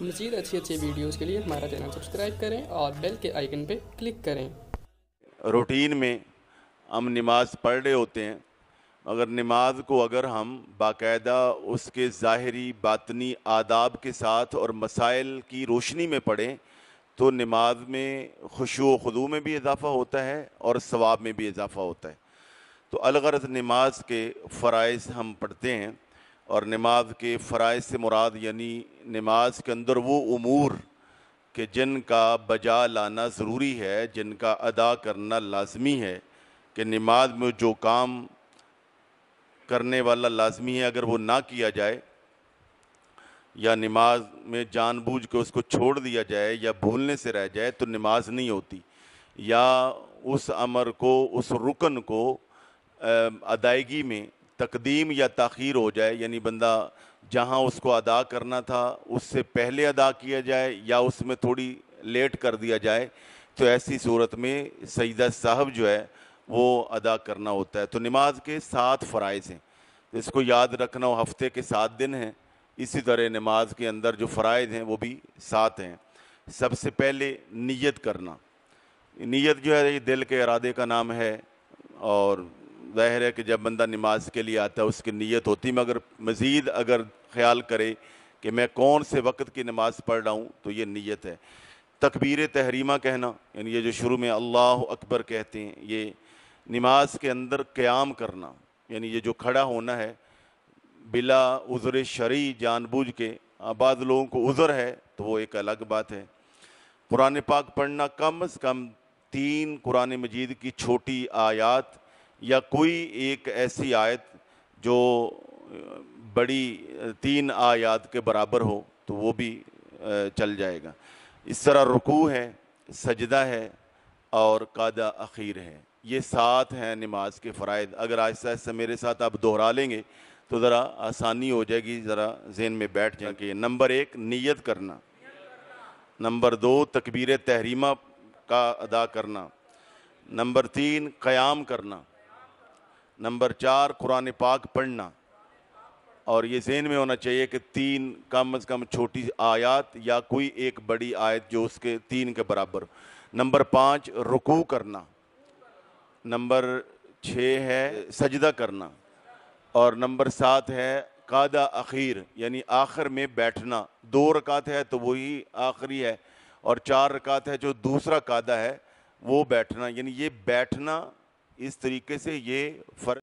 مزید اچھی ویڈیوز کے لیے ہمارا چینل سبسکرائب کریں اور بیل کے آئیکن پہ کلک کریں۔ روٹین میں ہم نماز پڑھ رہے ہوتے ہیں، اگر نماز کو ہم باقاعدہ اس کے ظاہری باطنی آداب کے ساتھ اور مسائل کی روشنی میں پڑھیں تو نماز میں خشوع و خضوع میں بھی اضافہ ہوتا ہے اور ثواب میں بھی اضافہ ہوتا ہے۔ تو الغرض نماز کے فرائض ہم پڑھتے ہیں، اور نماز کے فرائض سے مراد یعنی نماز کے اندر وہ امور کہ جن کا بجا لانا ضروری ہے، جن کا ادا کرنا لازمی ہے، کہ نماز میں جو کام کرنے والا لازمی ہے اگر وہ نہ کیا جائے یا نماز میں جان بوجھ کے اس کو چھوڑ دیا جائے یا بھولنے سے رہ جائے تو نماز نہیں ہوتی، یا اس امر کو، اس رکن کو ادائیگی میں تقدیم یا تاخیر ہو جائے، یعنی بندہ جہاں اس کو ادا کرنا تھا اس سے پہلے ادا کیا جائے یا اس میں تھوڑی لیٹ کر دیا جائے، تو ایسی صورت میں سجدہ صاحب جو ہے وہ ادا کرنا ہوتا ہے۔ تو نماز کے 7 فرائض ہیں، اس کو یاد رکھنا، وہ ہفتے کے 7 دن ہیں، اسی طرح نماز کے اندر جو فرائض ہیں وہ بھی 7 ہیں۔ سب سے پہلے نیت کرنا۔ نیت جو ہے یہ دل کے ارادے کا نام ہے، اور ظاہر ہے کہ جب بندہ نماز کے لیے آتا ہے اس کی نیت ہوتی، مگر مزید اگر خیال کرے کہ میں کون سے وقت کی نماز پڑھ رہا ہوں تو یہ نیت ہے۔ تکبیر تحریمہ کہنا، یعنی یہ جو شروع میں اللہ اکبر کہتے ہیں، یہ نماز کے اندر قیام کرنا، یعنی یہ جو کھڑا ہونا ہے بلا عذر شرعی جان بوجھ کے۔ بعض لوگوں کو عذر ہے تو وہ ایک الگ بات ہے۔ قرآن پاک پڑھنا، کم از کم 3 قرآن مجید کی چھوٹی آیات یا کوئی ایک ایسی آیت جو بڑی 3 آیات کے برابر ہو تو وہ بھی چل جائے گا۔ اس طرح رکوع ہے، سجدہ ہے اور قادہ اخیر ہے۔ یہ 7 ہیں نماز کے فرائض۔ اگر آہستہ آہستہ میرے ساتھ آپ دہرا لیں گے تو ذرا آسانی ہو جائے گی، ذرا ذہن میں بیٹھ جائیں کہ نمبر 1 نیت کرنا، نمبر 2 تکبیر تحریمہ کا ادا کرنا، نمبر 3 قیام کرنا، نمبر 4 قرآن پاک پڑھنا، اور یہ ذہن میں ہونا چاہیے کہ 3 کم از کم چھوٹی آیات یا کوئی ایک بڑی آیت جو اس کے 3 کے برابر۔ نمبر 5 رکوع کرنا، نمبر 6 ہے سجدہ کرنا، اور نمبر 7 ہے قادہ اخیر، یعنی آخر میں بیٹھنا۔ 2 رکعت ہے تو وہی آخری ہے، اور 4 رکعت ہے جو دوسرا قادہ ہے وہ بیٹھنا، یعنی یہ بیٹھنا اس طریقے سے یہ فرق